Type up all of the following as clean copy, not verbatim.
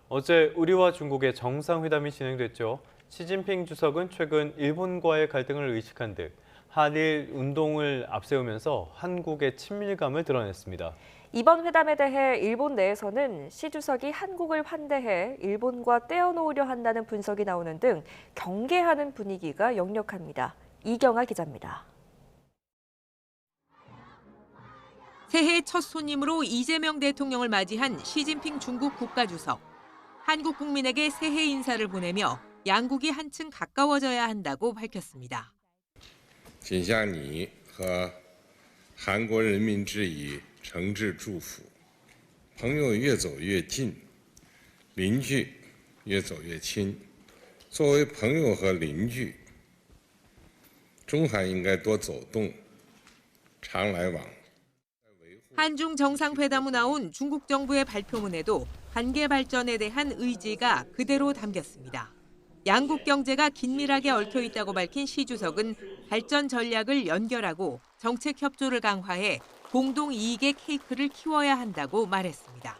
어제 우리와 중국의 정상회담이 진행됐죠. 시진핑 주석은 최근 일본과의 갈등을 의식한 듯 한일 운동을 앞세우면서 한국의 친밀감을 드러냈습니다. 이번 회담에 대해 일본 내에서는 시 주석이 한국을 환대해 일본과 떼어놓으려 한다는 분석이 나오는 등 경계하는 분위기가 역력합니다. 이경아 기자입니다. 새해 첫 손님으로 이재명 대통령을 맞이한 시진핑 중국 국가주석. 한국 국민에게 새해 인사를 보내며 양국이 한층 가까워져야 한다고 밝혔습니다. 谨向你和韩国人民致以诚挚祝福，朋友越走越近，邻居越走越亲。作为朋友和邻居，中韩应该多走动，常来往。 한중 정상회담 후 나온 중국 정부의 발표문에도 관계 발전에 대한 의지가 그대로 담겼습니다. 양국 경제가 긴밀하게 얽혀 있다고 밝힌 시 주석은 발전 전략을 연결하고 정책 협조를 강화해 공동 이익의 케이크를 키워야 한다고 말했습니다.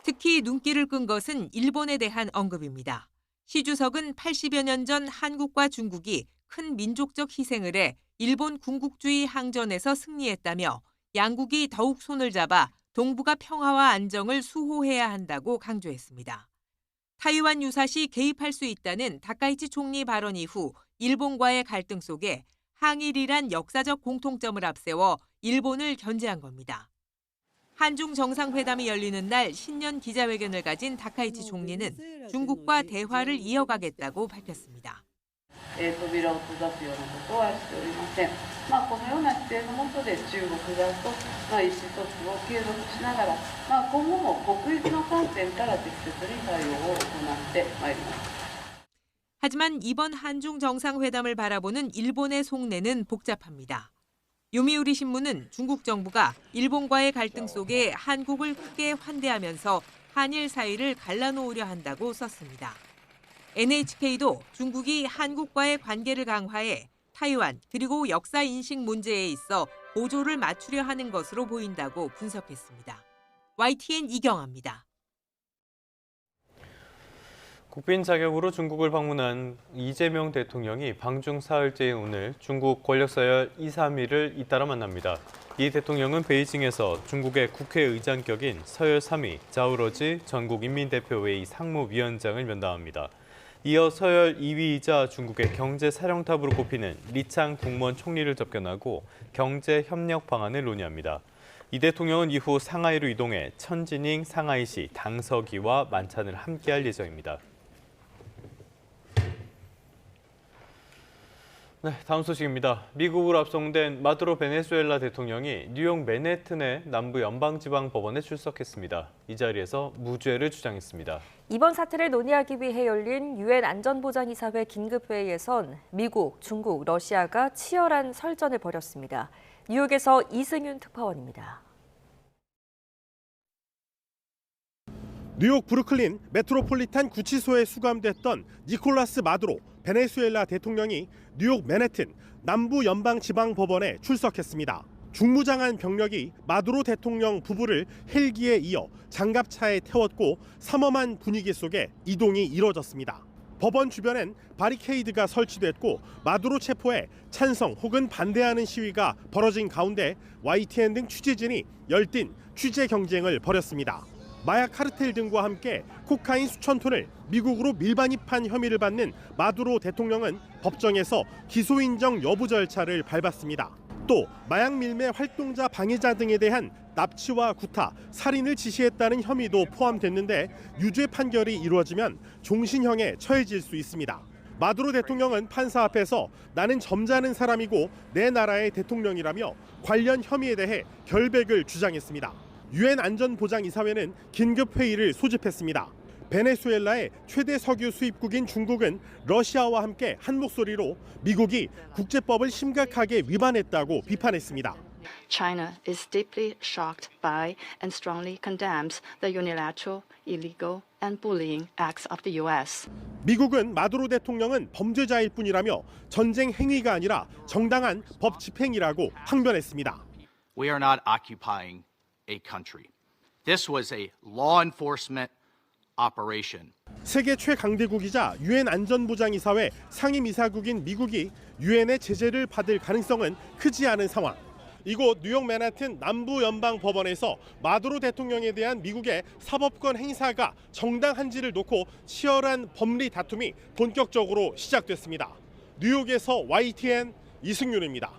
특히 눈길을 끈 것은 일본에 대한 언급입니다. 시 주석은 80여 년 전 한국과 중국이 큰 민족적 희생을 해 일본 군국주의 항전에서 승리했다며 양국이 더욱 손을 잡아 동북아 평화와 안정을 수호해야 한다고 강조했습니다. 타이완 유사시 개입할 수 있다는 다카이치 총리 발언 이후 일본과의 갈등 속에 항일이란 역사적 공통점을 앞세워 일본을 견제한 겁니다. 한중 정상회담이 열리는 날 신년 기자회견을 가진 다카이치 총리는 중국과 대화를 이어가겠다고 밝혔습니다. 扉を閉ざすようなことはしておりません。このような姿勢の下で中国側と意思疎通を継続しながら、今後も国益の観点から適切に対応を行ってまいります。 하지만 이번 한중 정상회담을 바라보는 일본의 속내는 복잡합니다. 요미우리 신문은 중국 정부가 일본과의 갈등 속에 한국을 크게 환대하면서 한일 사이를 갈라놓으려 한다고 썼습니다. NHK도 중국이 한국과의 관계를 강화해 타이완 그리고 역사 인식 문제에 있어 보조를 맞추려 하는 것으로 보인다고 분석했습니다. YTN 이경아입니다. 국빈 자격으로 중국을 방문한 이재명 대통령이 방중 사흘째인 오늘 중국 권력서열 2, 3위를 잇따라 만납니다. 이 대통령은 베이징에서 중국의 국회의장격인 서열 3위 자오러지 전국인민대표회의 상무위원장을 면담합니다. 이어 서열 2위이자 중국의 경제사령탑으로 꼽히는 리창 국무원 총리를 접견하고 경제협력 방안을 논의합니다. 이 대통령은 이후 상하이로 이동해 천지닝 상하이시 당서기와 만찬을 함께할 예정입니다. 네, 다음 소식입니다. 미국으로 압송된 마두로 베네수엘라 대통령이 뉴욕 맨해튼의 남부 연방지방법원에 출석했습니다. 이 자리에서 무죄를 주장했습니다. 이번 사태를 논의하기 위해 열린 유엔 안전보장이사회 긴급회의에선 미국, 중국, 러시아가 치열한 설전을 벌였습니다. 뉴욕에서 이승윤 특파원입니다. 뉴욕 브루클린 메트로폴리탄 구치소에 수감됐던 니콜라스 마두로 베네수엘라 대통령이 뉴욕 맨해튼 남부 연방지방법원에 출석했습니다. 중무장한 병력이 마두로 대통령 부부를 헬기에 이어 장갑차에 태웠고 삼엄한 분위기 속에 이동이 이뤄졌습니다. 법원 주변엔 바리케이드가 설치됐고 마두로 체포에 찬성 혹은 반대하는 시위가 벌어진 가운데 YTN 등 취재진이 열띤 취재 경쟁을 벌였습니다. 마약 카르텔 등과 함께 코카인 수천 톤을 미국으로 밀반입한 혐의를 받는 마두로 대통령은 법정에서 기소 인정 여부 절차를 밟았습니다. 또 마약 밀매 활동자 방해자 등에 대한 납치와 구타, 살인을 지시했다는 혐의도 포함됐는데 유죄 판결이 이루어지면 종신형에 처해질 수 있습니다. 마두로 대통령은 판사 앞에서 나는 점잖은 사람이고 내 나라의 대통령이라며 관련 혐의에 대해 결백을 주장했습니다. 유엔 안전보장이사회는 긴급회의를 소집했습니다. 베네수엘라의 최대 석유 수입국인 중국은 러시아와 함께 한 목소리로 미국이 국제법을 심각하게 위반했다고 비판했습니다. China is deeply shocked by and strongly condemns the unilateral, illegal and bullying acts of the U.S. 미국은 마두로 대통령은 범죄자일 뿐이라며 전쟁 행위가 아니라 정당한 법 집행이라고 항변했습니다. We are not occupying a country. This was a law enforcement operation. 세계 최강대국이자 유엔 안전보장이사회 상임이사국인 미국이 유엔의 제재를 받을 가능성은 크지 않은 상황. 이곳 뉴욕 맨하튼 남부연방법원에서 마두로 대통령에 대한 미국의 사법권 행사가 정당한지를 놓고 치열한 법리 다툼이 본격적으로 시작됐습니다. 뉴욕에서 YTN 이승윤입니다.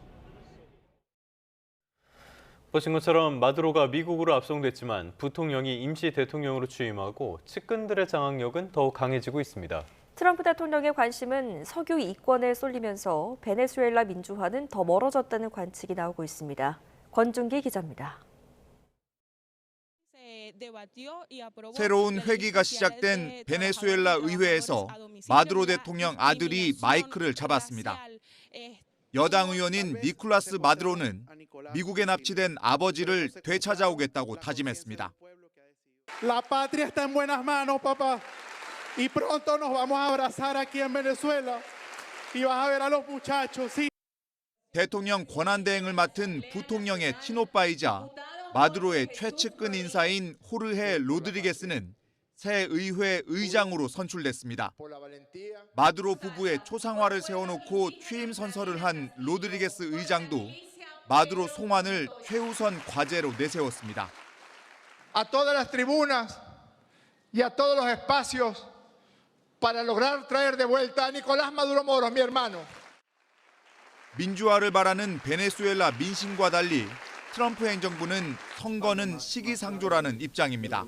보신 것처럼 마두로가 미국으로 압송됐지만 부통령이 임시 대통령으로 취임하고 측근들의 장악력은 더욱 강해지고 있습니다. 트럼프 대통령의 관심은 석유 이권에 쏠리면서 베네수엘라 민주화는 더 멀어졌다는 관측이 나오고 있습니다. 권준기 기자입니다. 새로운 회기가 시작된 베네수엘라 의회에서 마두로 대통령 아들이 마이크를 잡았습니다. 여당 의원인 니콜라스 마두로는 미국에 납치된 아버지를 되찾아오겠다고 다짐했습니다. La patria está en buenas manos, papá. Y pronto nos vamos a abrazar aquí en Venezuela. Y vas a ver a los muchachos, sí. 대통령 권한대행을 맡은 부통령의 친오빠이자 마두로의 최측근 인사인 호르헤 로드리게스는 새 의회 의장으로 선출됐습니다. 마두로 부부의 초상화를 세워놓고 취임 선서를 한 로드리게스 의장도 마두로 송환을 최우선 과제로 내세웠습니다. A todas las tribunas y a todos los espacios para lograr traer de vuelta a Nicolás Maduro Moros, mi hermano. 민주화를 바라는 베네수엘라 민심과 달리 트럼프 행정부는 선거는 시기상조라는 입장입니다.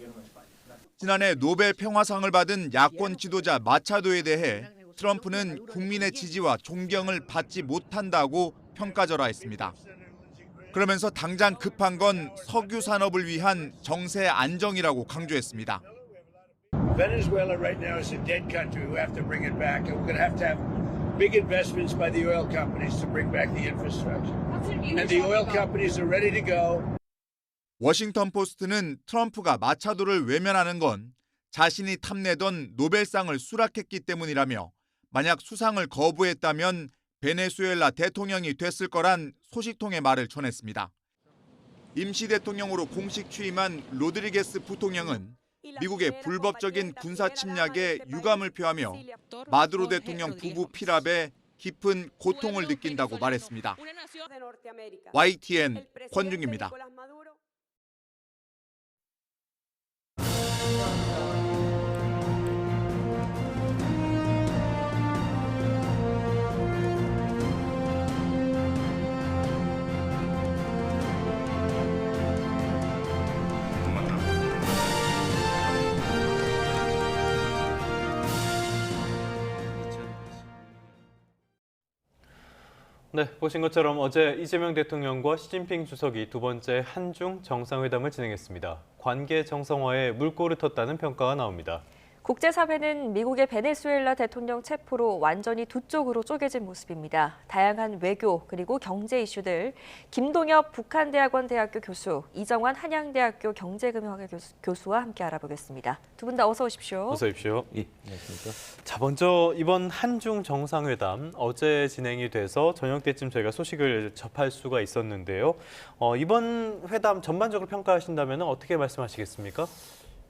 지난해 노벨 평화상을 받은 야권 지도자 마차도에 대해 트럼프는 국민의 지지와 존경을 받지 못한다고 평가절하했습니다. 그러면서 당장 급한 건 석유 산업을 위한 정세 안정이라고 강조했습니다. Venezuela right now is a dead country. We have to bring it back, and we're going to have big investments by the oil companies to bring back the infrastructure. And the oil companies are ready to go. 워싱턴 포스트는 트럼프가 마차도를 외면하는 건 자신이 탐내던 노벨상을 수락했기 때문이라며 만약 수상을 거부했다면 베네수엘라 대통령이 됐을 거란 소식통의 말을 전했습니다. 임시 대통령으로 공식 취임한 로드리게스 부통령은 미국의 불법적인 군사 침략에 유감을 표하며 마두로 대통령 부부 피랍에 깊은 고통을 느낀다고 말했습니다. YTN 권중기입니다. 네, 보신 것처럼 어제 이재명 대통령과 시진핑 주석이 두 번째 한중 정상회담을 진행했습니다. 관계 정상화에 물꼬를 텄다는 평가가 나옵니다. 국제사회는 미국의 베네수엘라 대통령 체포로 완전히 두 쪽으로 쪼개진 모습입니다. 다양한 외교 그리고 경제 이슈들, 김동엽 북한대학원 대학교 교수, 이정환 한양대학교 경제금융학과 교수와 함께 알아보겠습니다. 두 분 다 어서 오십시오. 어서 오십시오. 예, 안녕하십니까. 자, 먼저 이번 한중 정상회담 어제 진행이 돼서 저녁 때쯤 저희가 소식을 접할 수가 있었는데요. 이번 회담 전반적으로 평가하신다면 어떻게 말씀하시겠습니까?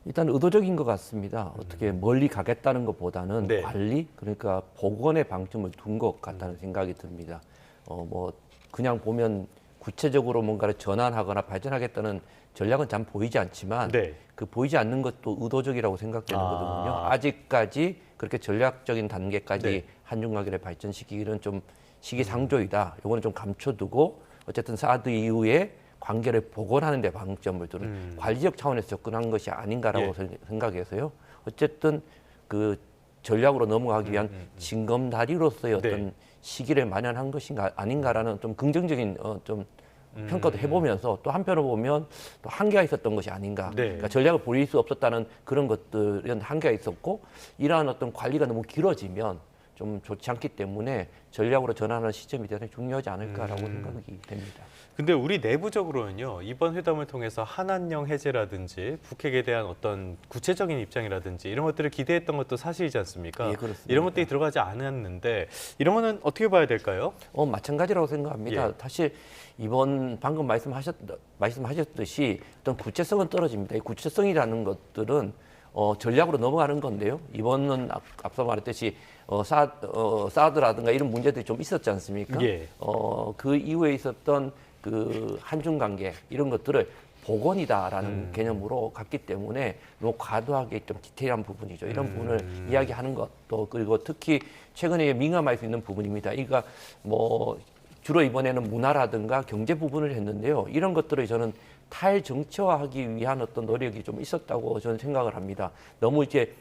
일단 의도적인 것 같습니다. 어떻게 멀리 가겠다는 것보다는 네. 관리, 그러니까 복원의 방점을 둔 것 같다는 생각이 듭니다. 뭐 그냥 보면 구체적으로 뭔가를 전환하거나 발전하겠다는 전략은 잘 보이지 않지만 네. 그 보이지 않는 것도 의도적이라고 생각되는 거거든요. 아직까지 그렇게 전략적인 단계까지 네. 한중 관계를 발전시키기는 좀 시기상조이다. 이거는 좀 감춰두고 어쨌든 사드 이후에 관계를 복원하는 데 방점을 두는 관리적 차원에서 접근한 것이 아닌가라고 생각해서요. 어쨌든 그 전략으로 넘어가기 위한 징검다리로서의 어떤 시기를 마련한 것인가 아닌가라는 좀 긍정적인 좀 평가도 해보면서 또 한편으로 보면 또 한계가 있었던 것이 아닌가. 그러니까 전략을 보일 수 없었다는 그런 것들은 한계가 있었고 이러한 어떤 관리가 너무 길어지면 좀 좋지 않기 때문에 전략으로 전환하는 시점이 대단히 중요하지 않을까라고 생각이 됩니다. 근데 우리 내부적으로는요, 이번 회담을 통해서 한한령 해제라든지 북핵에 대한 어떤 구체적인 입장이라든지 이런 것들을 기대했던 것도 사실이지 않습니까? 예, 그렇습니다. 이런 것들이 들어가지 않았는데 이런 거는 어떻게 봐야 될까요? 마찬가지라고 생각합니다. 사실 이번 방금 말씀하셨듯이 어떤 구체성은 떨어집니다. 이 구체성이라는 것들은 전략으로 넘어가는 건데요. 이번은 앞서 말했듯이 사드라든가 이런 문제들이 좀 있었지 않습니까? 예. 그 이후에 있었던 그 한중 관계 이런 것들을 복원이다라는 개념으로 갔기 때문에 너무 과도하게 좀 디테일한 부분이죠. 이런 부분을 이야기하는 것도 그리고 특히 최근에 민감할 수 있는 부분입니다. 그러니까 뭐 주로 이번에는 문화라든가 경제 부분을 했는데요. 이런 것들을 저는 탈정치화하기 위한 어떤 노력이 좀 있었다고 저는 생각을 합니다. 너무 이제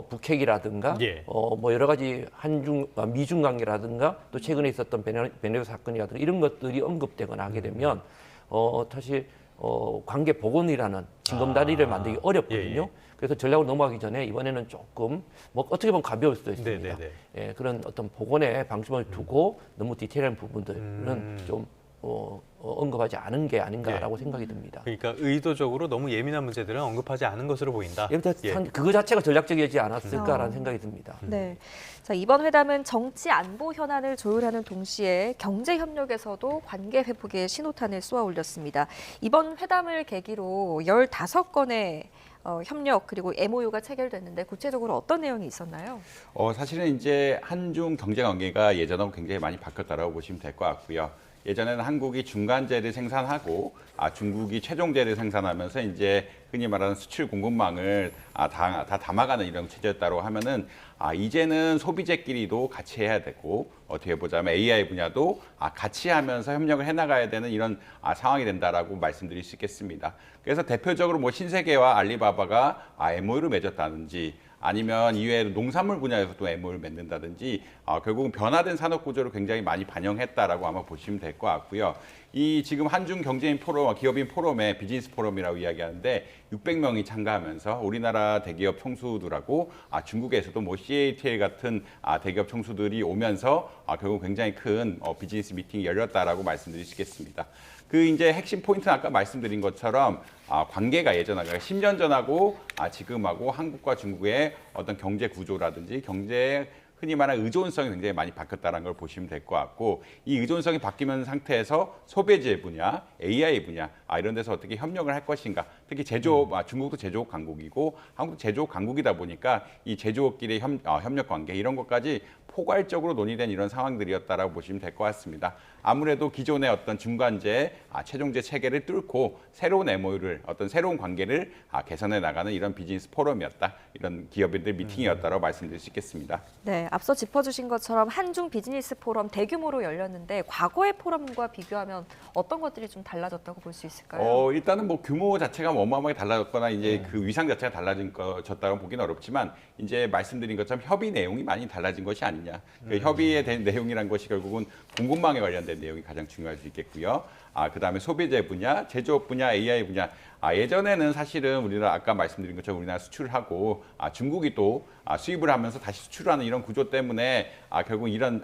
북핵이라든가 예. 뭐 여러 가지 미중 관계라든가 또 최근에 있었던 베네수 사건이라든가 이런 것들이 언급되거나 하게 되면 사실 관계 복원이라는 징검다리를 만들기 어렵거든요. 예. 그래서 전략으로 넘어가기 전에 이번에는 조금 뭐 어떻게 보면 가벼울 수도 있습니다. 예, 그런 어떤 복원에 방점을 두고 너무 디테일한 부분들은 좀 언급하지 않은 게 아닌가라고 생각이 듭니다. 그러니까 의도적으로 너무 예민한 문제들은 언급하지 않은 것으로 보인다. 그거 자체가 전략적이지 않았을까라는 생각이 듭니다. 네. 자, 이번 회담은 정치 안보 현안을 조율하는 동시에 경제 협력에서도 관계 회복의 신호탄을 쏘아 올렸습니다. 이번 회담을 계기로 15건의 협력 그리고 MOU가 체결됐는데 구체적으로 어떤 내용이 있었나요? 사실은 이제 한중 경제 관계가 예전하고 굉장히 많이 바뀌었다라고 보시면 될 것 같고요. 예전에는 한국이 중간재를 생산하고 중국이 최종재를 생산하면서 이제 흔히 말하는 수출 공급망을 다 담아가는 이런 체제였다고 하면은 이제는 소비재끼리도 같이 해야 되고 어떻게 보자면 AI 분야도 같이 하면서 협력을 해나가야 되는 이런 상황이 된다라고 말씀드릴 수 있겠습니다. 그래서 대표적으로 뭐 신세계와 알리바바가 MOU를 맺었다든지 아니면 이외에도 농산물 분야에서도 MOU를 맺는다든지 결국은 변화된 산업 구조를 굉장히 많이 반영했다라고 아마 보시면 될 것 같고요. 이 지금 한중 경제인 포럼, 기업인 포럼에 비즈니스 포럼이라고 이야기하는데 600명이 참가하면서 우리나라 대기업 총수들하고 중국에서도 뭐 CATL 같은 대기업 총수들이 오면서 결국 굉장히 큰 비즈니스 미팅이 열렸다라고 말씀드릴 수 있겠습니다. 그 이제 핵심 포인트는 아까 말씀드린 것처럼 관계가 예전하고 10년 전하고 지금하고 한국과 중국의 어떤 경제 구조라든지 경제 흔히 말하는 의존성이 굉장히 많이 바뀌었다는 걸 보시면 될 것 같고 이 의존성이 바뀌는 상태에서 소비재 분야, AI 분야 이런 데서 어떻게 협력을 할 것인가 특히 제조업, 중국도 제조업 강국이고 한국도 제조업 강국이다 보니까 이 제조업끼리 협력 관계 이런 것까지 포괄적으로 논의된 이런 상황들이었다라고 보시면 될 것 같습니다. 아무래도 기존의 어떤 중간재, 최종재 체계를 뚫고 새로운 MOU를 어떤 새로운 관계를 개선해 나가는 이런 비즈니스 포럼이었다. 이런 기업인들 미팅이었다라고 말씀드릴 수 있겠습니다. 네, 앞서 짚어주신 것처럼 한중 비즈니스 포럼 대규모로 열렸는데 과거의 포럼과 비교하면 어떤 것들이 좀 달라졌다고 볼 수 있을까요? 일단은 뭐 규모 자체가 어마어마하게 달라졌거나 이제 그 위상 자체가 달라졌다고 보기는 어렵지만 이제 말씀드린 것처럼 협의 내용이 많이 달라진 것이 아니냐. 그 협의에 대한 내용이란 것이 결국은 공급망에 관련된 내용이 가장 중요할 수 있겠고요. 그다음에 소비재 분야, 제조업 분야, AI 분야. 예전에는 사실은 우리나라 아까 말씀드린 것처럼 우리나라 수출을 하고 중국이 또 수입을 하면서 다시 수출하는 이런 구조 때문에 결국 이런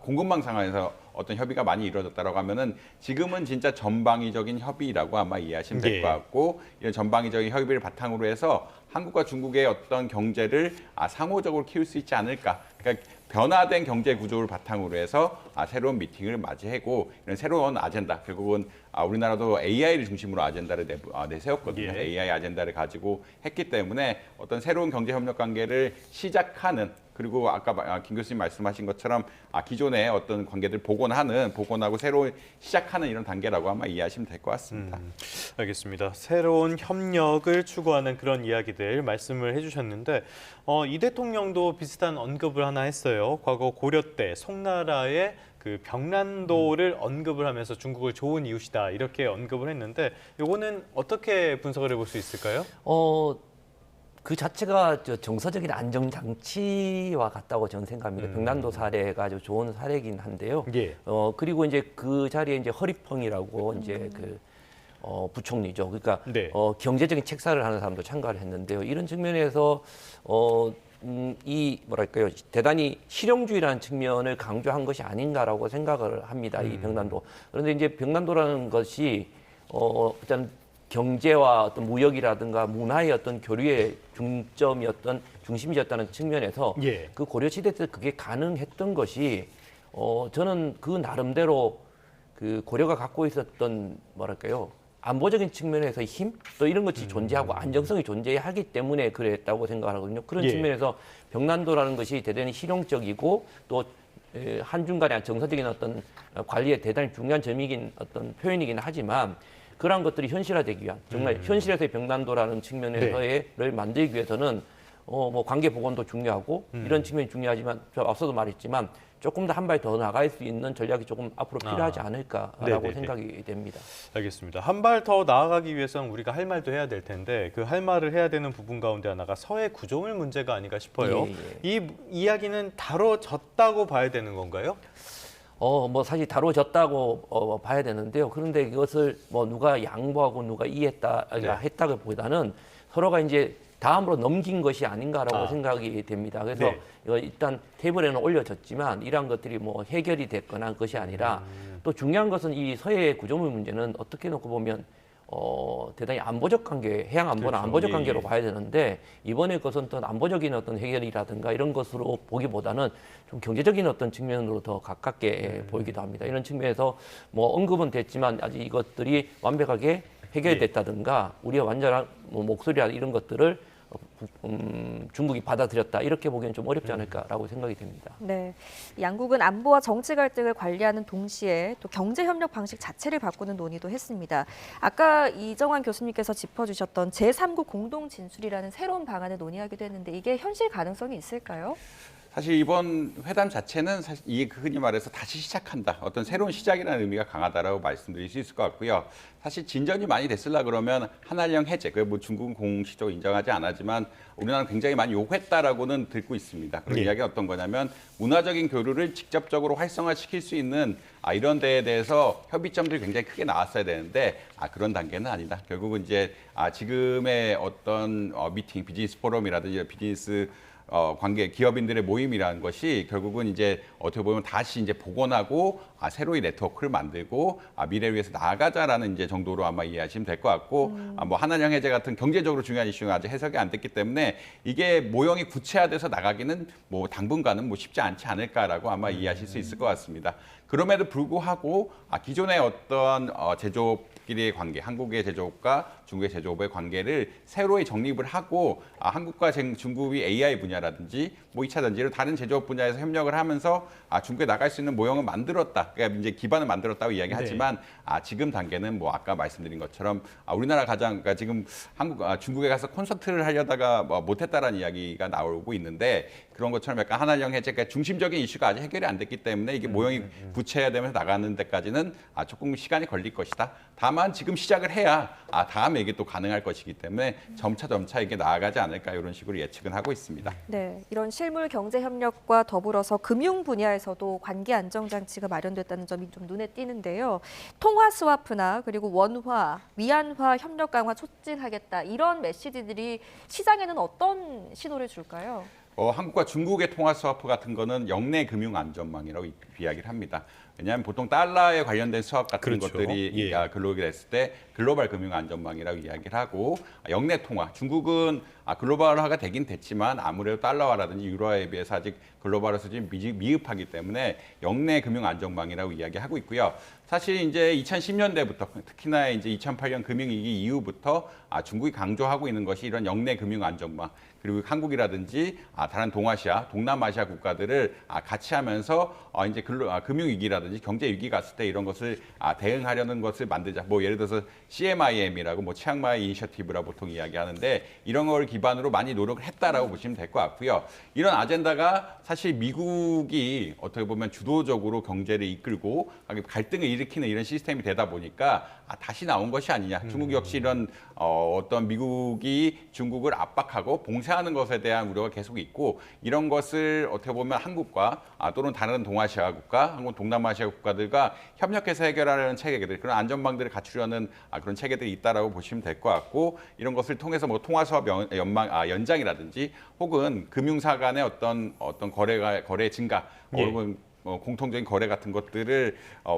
공급망 상황에서 어떤 협의가 많이 이루어졌다고 하면은 지금은 진짜 전방위적인 협의라고 아마 이해하시면 될 것 같고 이런 전방위적인 협의를 바탕으로 해서 한국과 중국의 어떤 경제를 상호적으로 키울 수 있지 않을까. 그러니까 변화된 경제 구조를 바탕으로 해서 새로운 미팅을 맞이하고 이런 새로운 아젠다 결국은 우리나라도 AI를 중심으로 아젠다를 내세웠거든요. 예. AI 아젠다를 가지고 했기 때문에 어떤 새로운 경제 협력 관계를 시작하는 그리고 아까 김 교수님 말씀하신 것처럼 기존의 어떤 관계들 복원하고 새로 시작하는 이런 단계라고 아마 이해하시면 될 것 같습니다. 알겠습니다. 새로운 협력을 추구하는 그런 이야기들 말씀을 해주셨는데 이 대통령도 비슷한 언급을 하나 했어요. 과거 고려 때 송나라의 그 병란도를 언급을 하면서 중국을 좋은 이웃이다 이렇게 언급을 했는데 이거는 어떻게 분석을 해볼 수 있을까요? 그 자체가 정서적인 안정장치와 같다고 저는 생각합니다. 병란도 사례가 아주 좋은 사례이긴 한데요. 예. 그리고 이제 그 자리에 이제 허리펑이라고 이제 그 부총리죠. 그러니까 네. 경제적인 책사를 하는 사람도 참가를 했는데요. 이런 측면에서 이 뭐랄까요 대단히 실용주의라는 측면을 강조한 것이 아닌가라고 생각을 합니다. 이 병란도. 그런데 이제 병란도라는 것이 일단 경제와 어떤 무역이라든가 문화의 어떤 교류의 중심이었다는 측면에서 예. 그 고려 시대 때 그게 가능했던 것이 저는 그 나름대로 그 고려가 갖고 있었던 뭐랄까요 안보적인 측면에서의 힘, 또 이런 것이 존재하고 안정성이 존재하기 때문에 그랬다고 생각하거든요. 그런 예. 측면에서 병난도라는 것이 대단히 실용적이고 또 한중 간의 정서적인 어떤 관리에 대단히 중요한 점이긴 어떤 표현이긴 하지만 그러한 것들이 현실화되기 위한 정말 현실에서의 병난도라는 측면에서를 만들기 위해서는 뭐 관계 복원도 중요하고 이런 측면이 중요하지만 저 앞서도 말했지만 조금 더 한 발 더 나갈 수 있는 전략이 조금 앞으로 필요하지 않을까라고 네네네. 생각이 됩니다. 알겠습니다. 한 발 더 나아가기 위해서는 우리가 할 말도 해야 될 텐데 그 할 말을 해야 되는 부분 가운데 하나가 서해 구조물 문제가 아닌가 싶어요. 이 이야기는 다뤄졌다고 봐야 되는 건가요? 뭐 사실 다뤄졌다고 봐야 되는데요. 그런데 이것을 뭐 누가 양보하고 누가 했다기보다는 서로가 이제 다음으로 넘긴 것이 아닌가라고 생각이 됩니다. 그래서 이거 일단 테이블에는 올려졌지만 이러한 것들이 뭐 해결이 됐거나 그것이 아니라 또 중요한 것은 이 서해 구조물 문제는 어떻게 놓고 보면 대단히 안보적 관계, 해양 안보나 그렇죠. 안보적 예, 관계로 예. 봐야 되는데 이번에 그것은 어떤 안보적인 어떤 해결이라든가 이런 것으로 보기보다는 좀 경제적인 어떤 측면으로 더 가깝게 보이기도 합니다. 이런 측면에서 뭐 언급은 됐지만 아직 이것들이 완벽하게 해결됐다든가 우리가 완전한 뭐 목소리나 이런 것들을 중국이 받아들였다 이렇게 보기엔 좀 어렵지 않을까라고 생각이 됩니다. 네, 양국은 안보와 정치 갈등을 관리하는 동시에 또 경제 협력 방식 자체를 바꾸는 논의도 했습니다. 아까 이정환 교수님께서 짚어주셨던 제3국 공동 진출이라는 새로운 방안을 논의하기도 했는데 이게 현실 가능성이 있을까요? 사실 이번 회담 자체는 사실 이게 흔히 말해서 다시 시작한다. 어떤 새로운 시작이라는 의미가 강하다라고 말씀드릴 수 있을 것 같고요. 사실 진전이 많이 됐으려 그러면 한한령 해제, 그 뭐 중국은 공식적으로 인정하지 않았지만 우리나라는 굉장히 많이 요구했다라고는 듣고 있습니다. 그런 이야기가 어떤 거냐면 문화적인 교류를 직접적으로 활성화시킬 수 있는 이런 데에 대해서 협의점들이 굉장히 크게 나왔어야 되는데 그런 단계는 아니다. 결국은 이제 지금의 어떤 미팅, 비즈니스 포럼이라든지 비즈니스 관계 기업인들의 모임이라는 것이 결국은 이제 어떻게 보면 다시 이제 복원하고 새로이 네트워크를 만들고 미래를 위해서 나아가자라는 이제 정도로 아마 이해하시면 될 것 같고 뭐 한한령 해제 같은 경제적으로 중요한 이슈가 아직 해석이 안 됐기 때문에 이게 모형이 구체화돼서 나가기는 뭐 당분간은 뭐 쉽지 않지 않을까라고 아마 이해하실 수 있을 것 같습니다. 그럼에도 불구하고 기존의 어떤 제조업끼리의 관계, 한국의 제조업과 중국의 제조업의 관계를 새로이 정립을 하고 한국과 중국이 AI 분야라든지 뭐 2차 전지를 다른 제조업 분야에서 협력을 하면서 중국에 나갈 수 있는 모형을 만들었다. 그러니까 이제 기반을 만들었다고 이야기하지만 지금 단계는 뭐 아까 말씀드린 것처럼 우리나라 그러니까 지금 중국에 가서 콘서트를 하려다가 못했다라는 이야기가 나오고 있는데 그런 것처럼 약간 한한령 해제가 중심적인 이슈가 아직 해결이 안 됐기 때문에 이게 모형이 구체화되면서 나가는 데까지는 조금 시간이 걸릴 것이다. 다만 지금 시작을 해야 다음에 이게 또 가능할 것이기 때문에 점차 이게 나아가지 않을까 이런 식으로 예측은 하고 있습니다. 네, 이런 실물 경제 협력과 더불어서 금융 분야에서도 관계 안정 장치가 마련됐다는 점이 좀 눈에 띄는데요. 통화 스와프나 그리고 원화, 위안화 협력 강화 촉진하겠다 이런 메시지들이 시장에는 어떤 신호를 줄까요? 한국과 중국의 통화 스와프 같은 거는 영내 금융 안전망이라고 이야기를 합니다. 왜냐하면 보통 달러에 관련된 수합 같은 것들이 글로벌이 됐을 때 글로벌 금융 안전망이라고 이야기를 하고 영내 통화, 중국은 글로벌화가 되긴 됐지만 아무래도 달러화라든지 유로화에 비해서 아직 글로벌화 수준이 미흡하기 때문에 영내 금융 안전망이라고 이야기하고 있고요. 사실 이제 2010년대부터 특히나 이제 2008년 금융위기 이후부터 중국이 강조하고 있는 것이 이런 영내 금융 안전망 그리고 한국이라든지 다른 동아시아, 동남아시아 국가들을 같이 하면서 이제 금융위기라든지 경제위기가 갔을 때 이런 것을 대응하려는 것을 만들자. 뭐 예를 들어서 CMIM이라고 뭐 치앙마이 이니셔티브라고 보통 이야기하는데 이런 걸 기반으로 많이 노력을 했다라고 보시면 될 것 같고요. 이런 아젠다가 사실 미국이 어떻게 보면 주도적으로 경제를 이끌고 갈등을 일으키는 이런 시스템이 되다 보니까 다시 나온 것이 아니냐. 중국 역시 이런 어떤 미국이 중국을 압박하고 봉쇄하는 것에 대한 우려가 계속 있고 이런 것을 어떻게 보면 한국과 또는 다른 동아시아 국가, 한국 동남아시아 국가들과 협력해서 해결하려는 체계들, 그런 안전망들을 갖추려는 그런 체계들이 있다라고 보시면 될 것 같고 이런 것을 통해서 뭐 통화수합 연장이라든지 혹은 금융사 간의 어떤 거래 증가, 혹은 공통적인 거래 같은 것들을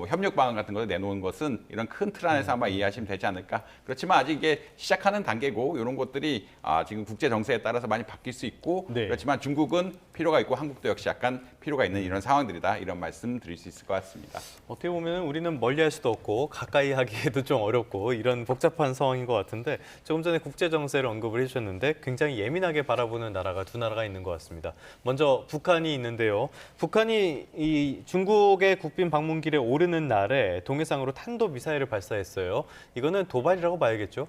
협력 방안 같은 것을 내놓은 것은 이런 큰 틀 안에서 아마 이해하시면 되지 않을까. 그렇지만 아직 이게 시작하는 단계고 이런 것들이 지금 국제 정세에 따라서 많이 바뀔 수 있고 네. 그렇지만 중국은 필요가 있고 한국도 역시 약간 필요가 있는 이런 상황들이다. 이런 말씀 드릴 수 있을 것 같습니다. 어떻게 보면 우리는 멀리할 수도 없고 가까이 하기에도 좀 어렵고 이런 복잡한 상황인 것 같은데 조금 전에 국제 정세를 언급을 해주셨는데 굉장히 예민하게 바라보는 나라가 두 나라가 있는 것 같습니다. 먼저 북한이 있는데요. 북한이 이 중국의 국빈 방문길에 오르는 날에 동해상으로 탄도 미사일을 발사했어요. 이거는 도발이라고 봐야겠죠?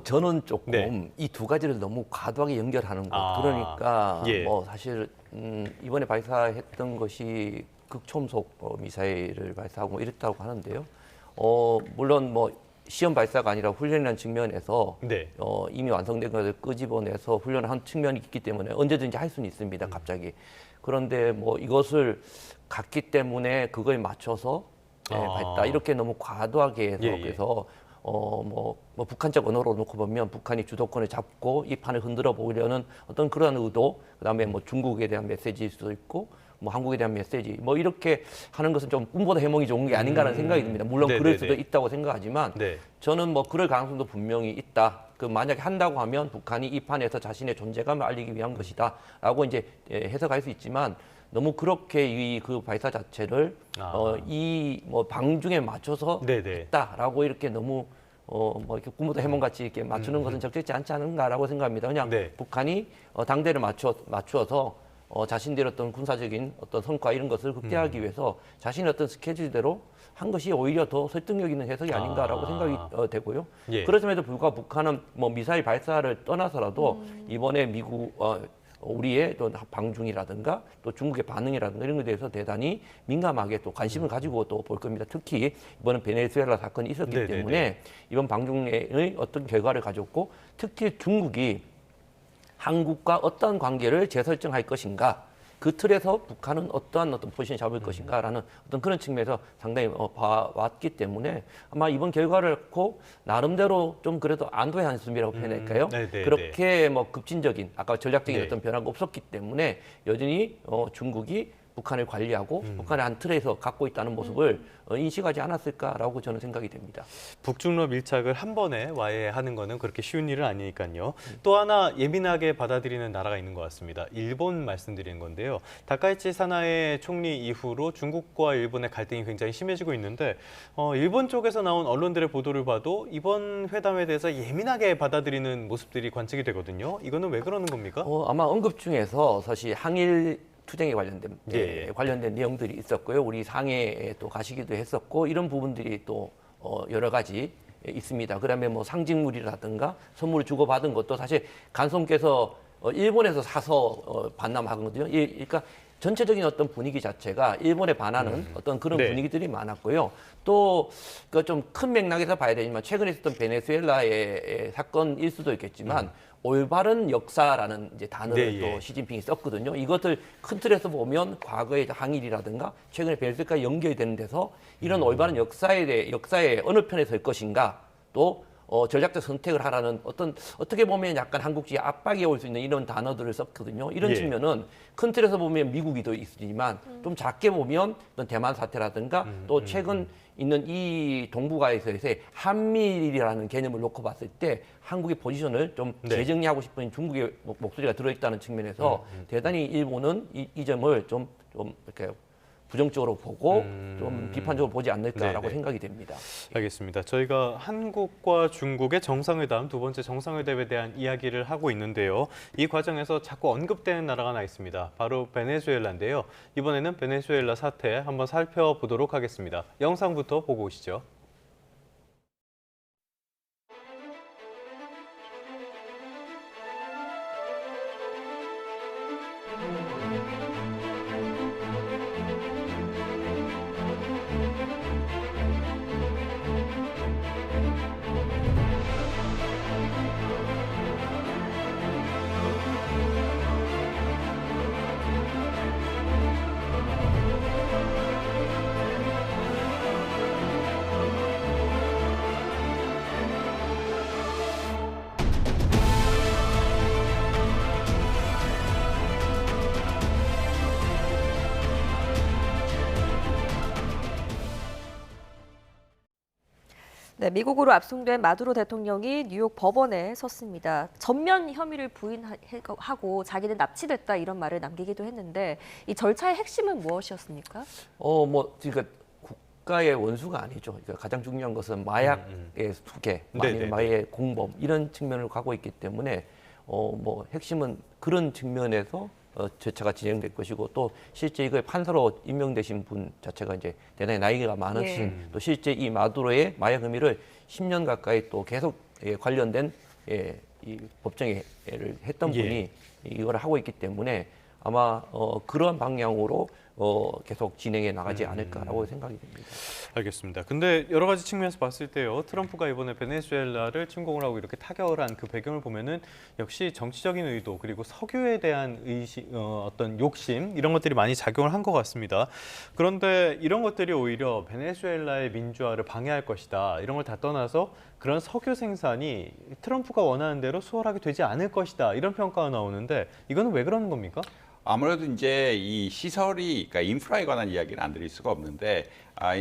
저는 조금 네. 이 두 가지를 너무 과도하게 연결하는 것. 그러니까 예. 뭐 사실 이번에 발사했던 것이 극초음속 미사일을 발사하고 뭐 이랬다고 하는데요. 물론 뭐 시험 발사가 아니라 훈련이라는 측면에서 네. 이미 완성된 것을 끄집어내서 훈련을 한 측면이 있기 때문에 언제든지 할 수는 있습니다. 갑자기. 그런데 뭐 이것을 갔기 때문에 그거에 맞춰서 발사 이렇게 너무 과도하게 해서 그래서 뭐 북한적 언어로 놓고 보면 북한이 주도권을 잡고 이 판을 흔들어 보려는 어떤 그런 의도, 그다음에 뭐 중국에 대한 메시지일 수도 있고, 뭐 한국에 대한 메시지, 뭐 이렇게 하는 것은 좀 꿈보다 해몽이 좋은 게 아닌가라는 생각이 듭니다. 물론 그럴 수도 있다고 생각하지만 저는 뭐 그럴 가능성도 분명히 있다. 만약에 한다고 하면 북한이 이 판에서 자신의 존재감을 알리기 위한 것이다라고 이제 해석할 수 있지만. 너무 그렇게 그 발사 자체를 이 뭐 방중에 맞춰서 했다라고 이렇게 너무 뭐 이렇게 꿈보다 해몽같이 이렇게 맞추는 것은 적절치 않지 않은가라고 생각합니다. 그냥 북한이 당대를 맞추어서 자신들의 어떤 군사적인 어떤 성과 이런 것을 극대화하기 위해서 자신의 어떤 스케줄대로 한 것이 오히려 더 설득력 있는 해석이 아닌가라고 생각이 되고요. 그렇음에도 불구하고 북한은 뭐 미사일 발사를 떠나서라도 이번에 미국 우리의 또 방중이라든가 또 중국의 반응이라든가 이런 것에 대해서 대단히 민감하게 또 관심을 가지고 또 볼 겁니다. 특히 이번은 베네수엘라 사건이 있었기 때문에 이번 방중의 어떤 결과를 가졌고 특히 중국이 한국과 어떤 관계를 재설정할 것인가 그 틀에서 북한은 어떠한 포지션을 잡을 것인가라는 어떤 그런 측면에서 상당히 봐왔기 때문에 아마 이번 결과를 놓고 나름대로 좀 그래도 안도의 한숨이라고 표현할까요? 그렇게 뭐 급진적인 아까 전략적인 어떤 변화가 없었기 때문에 여전히 중국이 북한을 관리하고 북한의 한 틀에서 갖고 있다는 모습을 인식하지 않았을까라고 저는 생각이 됩니다. 북중러 밀착을 한 번에 와해하는 거는 그렇게 쉬운 일은 아니니까요. 또 하나 예민하게 받아들이는 나라가 있는 것 같습니다. 일본 말씀드리는 건데요. 다카이치 사나에 총리 이후로 중국과 일본의 갈등이 굉장히 심해지고 있는데 일본 쪽에서 나온 언론들의 보도를 봐도 이번 회담에 대해서 예민하게 받아들이는 모습들이 관측이 되거든요. 이거는 왜 그러는 겁니까? 아마 언급 중에서 사실 항일 투쟁에 관련된 내용들이 있었고요. 우리 상해에 또 가시기도 했었고 이런 부분들이 또 여러 가지 있습니다. 그다음에 뭐 상징물이라든가 선물을 주고받은 것도 사실 간송께서 일본에서 사서 반납하거든요. 그러니까 전체적인 어떤 분위기 자체가 일본에 반하는 어떤 그런 분위기들이 많았고요. 또 좀 큰 맥락에서 봐야 되지만 최근에 있었던 베네수엘라의 사건일 수도 있겠지만 올바른 역사라는 이제 단어를 또 시진핑이 썼거든요. 이것을 큰 틀에서 보면 과거의 항일이라든가 최근에 베네수엘까지 연결되는 데서 이런 올바른 역사의 어느 편에 설 것인가 또 전략적 선택을 하라는 어떻게 보면 약간 한국주의 압박이 올 수 있는 이런 단어들을 썼거든요. 이런 측면은 큰 틀에서 보면 미국이 더 있지만 좀 작게 보면 어떤 대만 사태라든가 또 최근 있는 이 동북아에서의 한미일이라는 개념을 놓고 봤을 때 한국의 포지션을 좀 재정리하고 싶은 중국의 목소리가 들어있다는 측면에서 대단히 일본은 이 점을 좀 이렇게 부정적으로 보고 좀 비판적으로 보지 않을까라고 생각이 됩니다. 알겠습니다. 저희가 한국과 중국의 정상회담, 두 번째 정상회담에 대한 이야기를 하고 있는데요. 이 과정에서 자꾸 언급되는 나라가 하나 있습니다. 바로 베네수엘라인데요. 이번에는 베네수엘라 사태 한번 살펴보도록 하겠습니다. 영상부터 보고 오시죠. 네, 미국으로 압송된 마두로 대통령이 뉴욕 법원에 섰습니다. 전면 혐의를 부인하고 자기는 납치됐다 이런 말을 남기기도 했는데 이 절차의 핵심은 무엇이었습니까? 그러니까 국가의 원수가 아니죠. 그러니까 가장 중요한 것은 마약의 투계, 마약의 공범 이런 측면을 갖고 있기 때문에 핵심은 그런 측면에서 절차가 진행될 것이고 또 실제 이거에 판사로 임명되신 분 자체가 이제 대단히 나이가 많으신 또 실제 이 마두로의 마약 혐의를 10년 가까이 또 계속 관련된 이 법정을 했던 분이 이걸 하고 있기 때문에 아마 그런 방향으로 계속 진행해 나가지 않을까라고 생각이 됩니다. 알겠습니다. 근데 여러 가지 측면에서 봤을 때요. 트럼프가 이번에 베네수엘라를 침공을 하고 이렇게 타격을 한 그 배경을 보면은 역시 정치적인 의도 그리고 석유에 대한 어떤 욕심 이런 것들이 많이 작용을 한 것 같습니다. 그런데 이런 것들이 오히려 베네수엘라의 민주화를 방해할 것이다. 이런 걸 다 떠나서 그런 석유 생산이 트럼프가 원하는 대로 수월하게 되지 않을 것이다. 이런 평가가 나오는데 이거는 왜 그러는 겁니까? 아무래도 이제 이 시설이, 그러니까 인프라에 관한 이야기를 안 드릴 수가 없는데,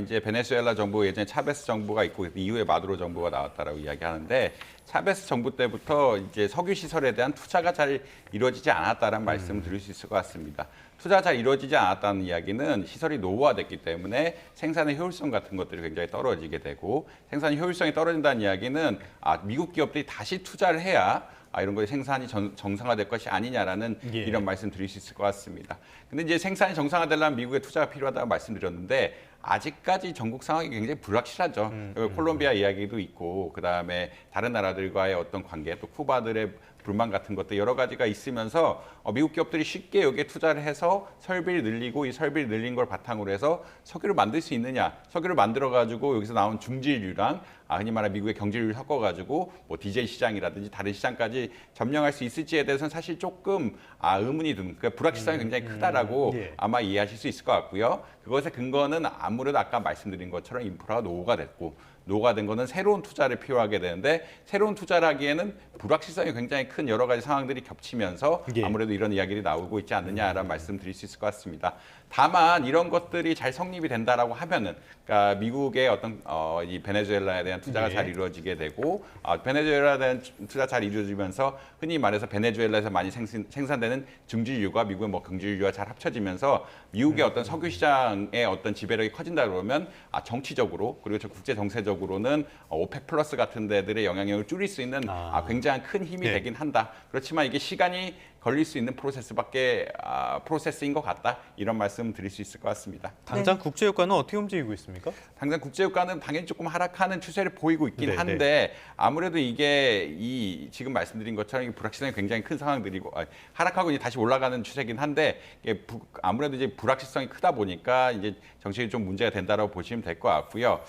이제 베네수엘라 정부 예전에 차베스 정부가 있고 이후에 마두로 정부가 나왔다라고 이야기하는데, 차베스 정부 때부터 이제 석유 시설에 대한 투자가 잘 이루어지지 않았다라는 말씀을 드릴 수 있을 것 같습니다. 투자가 잘 이루어지지 않았다는 이야기는 시설이 노후화됐기 때문에 생산의 효율성 같은 것들이 굉장히 떨어지게 되고, 생산의 효율성이 떨어진다는 이야기는 미국 기업들이 다시 투자를 해야 이런 거에 생산이 정상화될 것이 아니냐라는 이런 말씀 드릴 수 있을 것 같습니다. 근데 이제 생산이 정상화되려면 미국의 투자가 필요하다고 말씀드렸는데 아직까지 전국 상황이 굉장히 불확실하죠. 콜롬비아 이야기도 있고 그다음에 다른 나라들과의 어떤 관계 또 쿠바들의 불만 같은 것들 여러 가지가 있으면서 미국 기업들이 쉽게 여기에 투자를 해서 설비를 늘리고 이 설비를 늘린 걸 바탕으로 해서 석유를 만들 수 있느냐, 석유를 만들어 가지고 여기서 나온 중질유랑 흔히 말하는 미국의 경질유를 섞어가지고 디젤 시장이라든지 다른 시장까지 점령할 수 있을지에 대해서는 사실 조금 의문이 드는, 그러니까 불확실성이 굉장히 크다라고 아마 이해하실 수 있을 것 같고요. 그것의 근거는 아무래도 아까 말씀드린 것처럼 인프라가 노후가 됐고 노후가 된 거는 새로운 투자를 필요하게 되는데 새로운 투자를 하기에는 불확실성이 굉장히 큰 여러 가지 상황들이 겹치면서 아무래도 이런 이야기들이 나오고 있지 않느냐라는 말씀 드릴 수 있을 것 같습니다. 다만 이런 것들이 잘 성립이 된다라고 하면은 그러니까 미국의 어떤 이 베네수엘라에 대한 투자가 잘 이루어지게 되고 베네수엘라에 대한 투자 잘 이루어지면서 흔히 말해서 베네수엘라에서 많이 생산되는 중질유가 미국의 경질유와 잘 합쳐지면서 미국의 어떤 석유 시장의 어떤 지배력이 커진다 그러면 정치적으로 그리고 국제 정세적으로는 오펙 플러스 같은 데들의 영향력을 줄일 수 있는 굉장히 큰 힘이 되긴 한다. 그렇지만 이게 시간이 걸릴 수 있는 프로세스인 것 같다. 이런 말씀 드릴 수 있을 것 같습니다. 당장 국제유가는 어떻게 움직이고 있습니까? 당장 국제유가는 당연히 조금 하락하는 추세를 보이고 있긴 한데 아무래도 이게 지금 말씀드린 것처럼 불확실성이 굉장히 큰 상황들이고 하락하고 이제 다시 올라가는 추세긴 한데 아무래도 이제 불확실성이 크다 보니까 이제 정책이 좀 문제가 된다라고 보시면 될 것 같고요.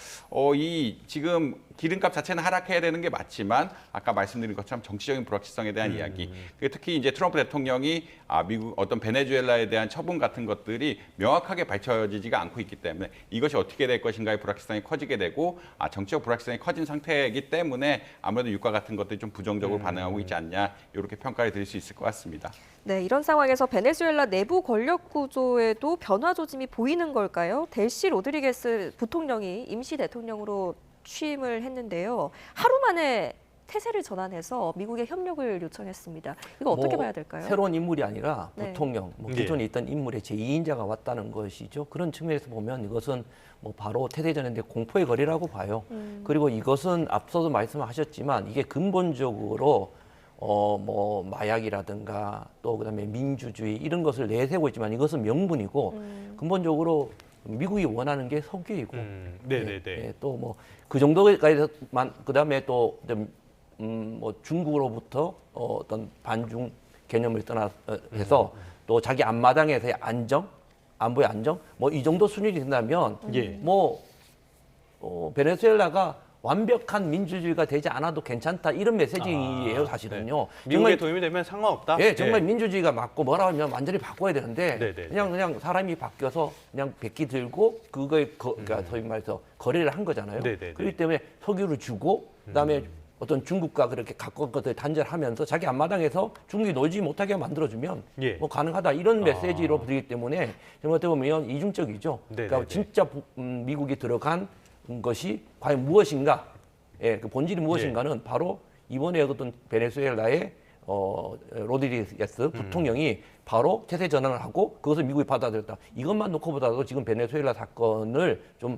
지금 기름값 자체는 하락해야 되는 게 맞지만 아까 말씀드린 것처럼 정치적인 불확실성에 대한 이야기. 특히 이제 트럼프 대통령이 미국 어떤 베네수엘라에 대한 처분 같은 것들이 명확하게 밝혀지지가 않고 있기 때문에 이것이 어떻게 될 것인가의 불확실성이 커지게 되고 정치적 불확실성이 커진 상태이기 때문에 아무래도 유가 같은 것들이 좀 부정적으로 반응하고 있지 않냐 이렇게 평가를 드릴 수 있을 것 같습니다. 네, 이런 상황에서 베네수엘라 내부 권력 구조에도 변화 조짐이 보이는 걸까요? 델시 로드리게스 부통령이 임시 대통령으로 취임을 했는데요. 하루 만에 태세를 전환해서 미국에 협력을 요청했습니다. 이거 어떻게 봐야 될까요? 새로운 인물이 아니라 부통령, 기존에 있던 인물의 제2인자가 왔다는 것이죠. 그런 측면에서 보면 이것은 바로 태세 전환의 공포의 거리라고 봐요. 그리고 이것은 앞서도 말씀하셨지만 이게 근본적으로 마약이라든가 또 그다음에 민주주의 이런 것을 내세우고 있지만 이것은 명분이고 근본적으로 미국이 원하는 게 석유이고 또 그 정도까지만 그다음에 또 중국으로부터 어떤 반중 개념을 떠나서 또 자기 앞마당에서의 안보의 안정 이 정도 수준이 된다면 베네수엘라가 완벽한 민주주의가 되지 않아도 괜찮다 이런 메시지예요 사실은요. 미국에 도움이 되면 상관없다. 정말 민주주의가 맞고 뭐라 하면 완전히 바꿔야 되는데 그냥 사람이 바뀌어서 그냥 백기 들고 그거에 그러니까 소위 말해서 거래를 한 거잖아요. 그렇기 때문에 석유를 주고 그다음에 어떤 중국과 그렇게 가까운 것들 단절하면서 자기 앞마당에서 중국이 놀지 못하게 만들어주면 가능하다 이런 메시지로 드리기 때문에 어떻게 보면 이중적이죠. 그러니까 진짜 미국이 들어간 것이 과연 무엇인가 그 본질이 무엇인가는 바로 이번에 어떤 베네수엘라의 로드리게스 부통령이 바로 태세 전환을 하고 그것을 미국이 받아들였다. 이것만 놓고 보다도 지금 베네수엘라 사건을 좀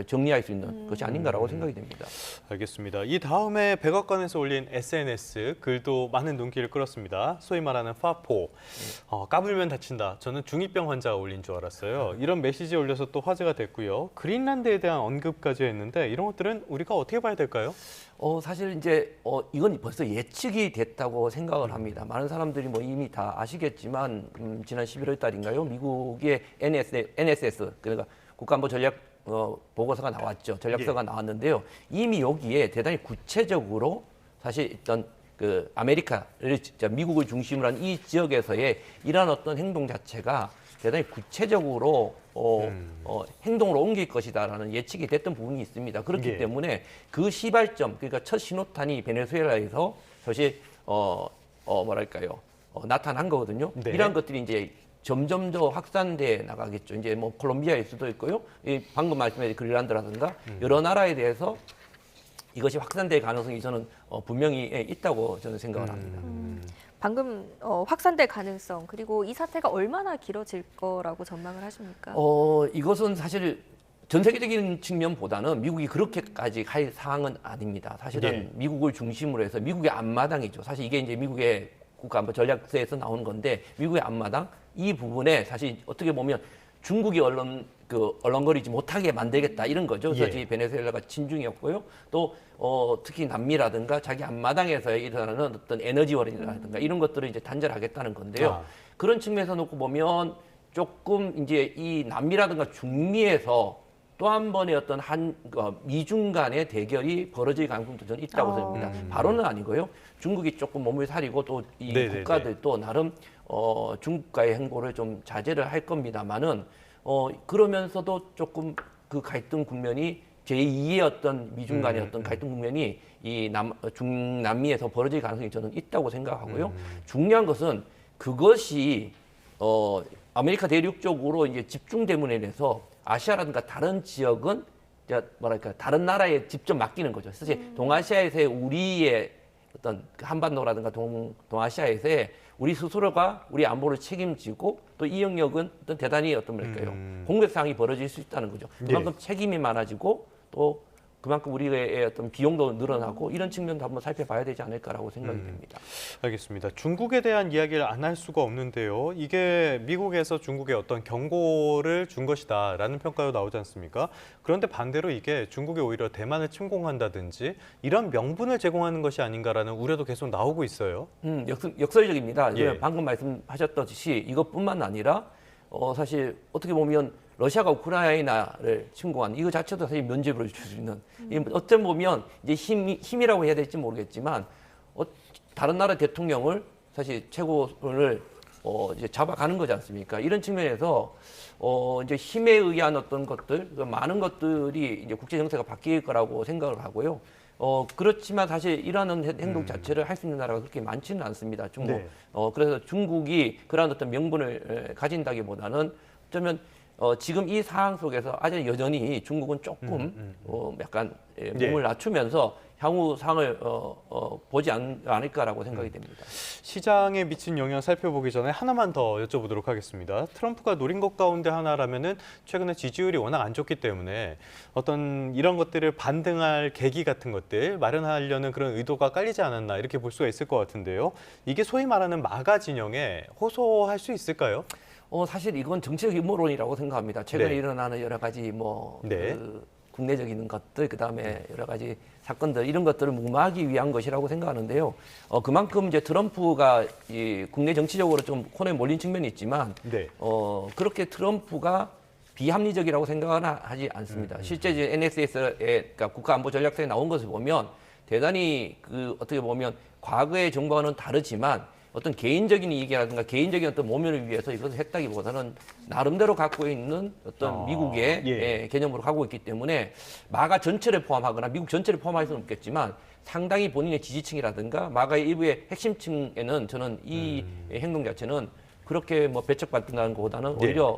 정리할 수 있는 것이 아닌가라고 생각이 됩니다. 알겠습니다. 이 다음에 백악관에서 올린 SNS 글도 많은 눈길을 끌었습니다. 소위 말하는 파포, 까불면 다친다. 저는 중2병 환자가 올린 줄 알았어요. 이런 메시지 올려서 또 화제가 됐고요. 그린란드에 대한 언급까지 했는데 이런 것들은 우리가 어떻게 봐야 될까요? 사실 이제 이건 벌써 예측이 됐다고 생각을 합니다. 많은 사람들이 뭐 이미 다 아시겠지만 지난 11월 달인가요? 미국의 NSS 그러니까 국가안보 전략 보고서가 나왔죠. 전략서가 나왔는데요. 이미 여기에 대단히 구체적으로 사실 일단 그 아메리카를 미국을 중심으로 한 이 지역에서의 이러한 어떤 행동 자체가 대단히 구체적으로 행동으로 옮길 것이다라는 예측이 됐던 부분이 있습니다. 그렇기 때문에 그 시발점, 그러니까 첫 신호탄이 베네수엘라에서 사실 나타난 거거든요. 이러한 것들이 이제 점점 더 확산돼 나가겠죠. 이제 뭐 콜롬비아일 수도 있고요. 방금 말씀하신 그린란드라든가 여러 나라에 대해서 이것이 확산될 가능성이 저는 분명히 있다고 저는 생각을 합니다. 방금 확산될 가능성 그리고 이 사태가 얼마나 길어질 거라고 전망을 하십니까? 이것은 사실 전 세계적인 측면보다는 미국이 그렇게까지 할 사항은 아닙니다. 사실은 미국을 중심으로 해서 미국의 앞마당이죠. 사실 이게 이제 미국의 국가안보 전략서에서 나오는 건데 미국의 앞마당 이 부분에 사실 어떻게 보면 중국이 얼렁거리지 못하게 만들겠다 이런 거죠. 그래서 베네수엘라가 진중이었고요. 또 특히 남미라든가 자기 앞마당에서 일어나는 어떤 에너지원이라든가 이런 것들을 이제 단절하겠다는 건데요. 그런 측면에서 놓고 보면 조금 이제 이 남미라든가 중미에서 또 한 번의 어떤 미중 간의 대결이 벌어질 가능성도 저는 있다고 생각합니다. 바로는 아니고요. 중국이 조금 몸을 사리고 또 이 국가들도 나름 중국과의 행보를 좀 자제를 할 겁니다만은 그러면서도 조금 그 갈등 국면이 제2의 어떤 미중 간의 어떤 갈등 국면이 이 중남미에서 벌어질 가능성이 저는 있다고 생각하고요. 중요한 것은 그것이 아메리카 대륙 쪽으로 이제 집중됨으로 인해서 아시아라든가 다른 지역은 다른 나라에 직접 맡기는 거죠. 사실 동아시아에서의 우리의 어떤 한반도라든가 동아시아에서의 우리 스스로가 우리 안보를 책임지고 또 이 영역은 어떤 대단히 공백 상황이 벌어질 수 있다는 거죠. 그만큼 책임이 많아지고 또 그만큼 우리의 어떤 비용도 늘어나고 이런 측면도 한번 살펴봐야 되지 않을까라고 생각이 됩니다. 알겠습니다. 중국에 대한 이야기를 안 할 수가 없는데요. 이게 미국에서 중국에 어떤 경고를 준 것이다라는 평가도 나오지 않습니까? 그런데 반대로 이게 중국이 오히려 대만을 침공한다든지 이런 명분을 제공하는 것이 아닌가라는 우려도 계속 나오고 있어요. 역설적입니다. 방금 말씀하셨듯이 이것뿐만 아니라 사실 어떻게 보면 러시아가 우크라이나를 침공한 이거 자체도 사실 면죄부를 줄 수 있는 어쩌 보면 이제 힘이라고 해야 될지 모르겠지만 다른 나라 대통령을 사실 최고를 이제 잡아가는 거지 않습니까? 이런 측면에서 이제 힘에 의한 어떤 것들 많은 것들이 이제 국제 정세가 바뀔 거라고 생각을 하고요. 그렇지만 사실 이러한 행동 자체를 할 수 있는 나라가 그렇게 많지는 않습니다. 중국. 그래서 중국이 그러한 어떤 명분을 가진다기보다는 어쩌면 지금 이 상황 속에서 아직 여전히 중국은 조금 약간 몸을 낮추면서 향후 상을 보지 않을까라고 생각이 됩니다. 시장에 미친 영향 살펴보기 전에 하나만 더 여쭤보도록 하겠습니다. 트럼프가 노린 것 가운데 하나라면은 최근에 지지율이 워낙 안 좋기 때문에 어떤 이런 것들을 반등할 계기 같은 것들 마련하려는 그런 의도가 깔리지 않았나 이렇게 볼 수가 있을 것 같은데요. 이게 소위 말하는 마가 진영에 호소할 수 있을까요? 사실 이건 정치적 음모론이라고 생각합니다. 최근에 일어나는 여러 가지 국내적인 것들, 그다음에 여러 가지 사건들 이런 것들을 무마하기 위한 것이라고 생각하는데요. 그만큼 이제 트럼프가 이 국내 정치적으로 좀 코너에 몰린 측면이 있지만 그렇게 트럼프가 비합리적이라고 생각은 하지 않습니다. 실제 이제 NSS의 그러니까 국가안보전략서에 나온 것을 보면 대단히 어떻게 보면 과거의 정부와는 다르지만 어떤 개인적인 이익이라든가 개인적인 어떤 모면을 위해서 이것을 했다기보다는 나름대로 갖고 있는 어떤 미국의 개념으로 가고 있기 때문에 마가 전체를 포함하거나 미국 전체를 포함할 수는 없겠지만 상당히 본인의 지지층이라든가 마가의 일부의 핵심층에는 저는 이 행동 자체는 그렇게 배척받는다는 것보다는 오히려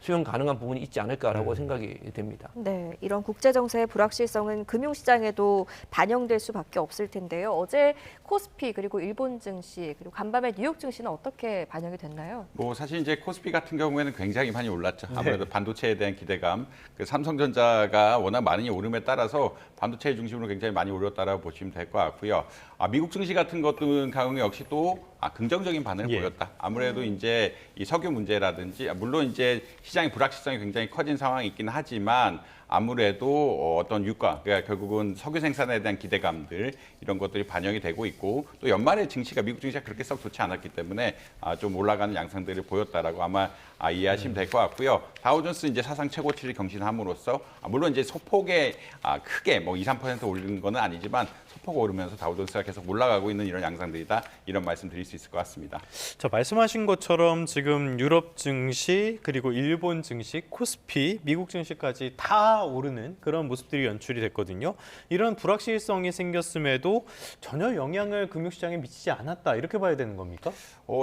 수용 가능한 부분이 있지 않을까라고 생각이 됩니다. 네, 이런 국제 정세의 불확실성은 금융시장에도 반영될 수밖에 없을 텐데요. 어제 코스피 그리고 일본 증시 그리고 간밤에 뉴욕 증시는 어떻게 반영이 됐나요? 뭐 사실 이제 코스피 같은 경우에는 굉장히 많이 올랐죠. 아무래도 반도체에 대한 기대감, 그 삼성전자가 워낙 많이 오름에 따라서 반도체 중심으로 굉장히 많이 오렸다라고 보시면 될 것 같고요. 미국 증시 같은 것들 경우 역시 또 긍정적인 반응을 보였다. 아무래도 이제 이 석유 문제라든지 물론 이제 시장의 불확실성이 굉장히 커진 상황이 있긴 하지만 아무래도 어떤 유가, 그러니까 결국은 석유 생산에 대한 기대감들 이런 것들이 반영이 되고 있고 또 연말에 증시가 미국 증시가 그렇게 썩 좋지 않았기 때문에 좀 올라가는 양상들을 보였다라고 아마 이해하시면 될 것 같고요. 다우존스 이제 사상 최고치를 경신함으로써 물론 이제 소폭의 크게 뭐 2, 3% 올리는 건 아니지만 소폭 오르면서 다우존스가 계속 올라가고 있는 이런 양상들이다. 이런 말씀 드릴 수 있을 것 같습니다. 자, 말씀하신 것처럼 지금 유럽 증시 그리고 일본 증시, 코스피, 미국 증시까지 다 오르는 그런 모습들이 연출이 됐거든요. 이런 불확실성이 생겼음에도 전혀 영향을 금융시장에 미치지 않았다. 이렇게 봐야 되는 겁니까?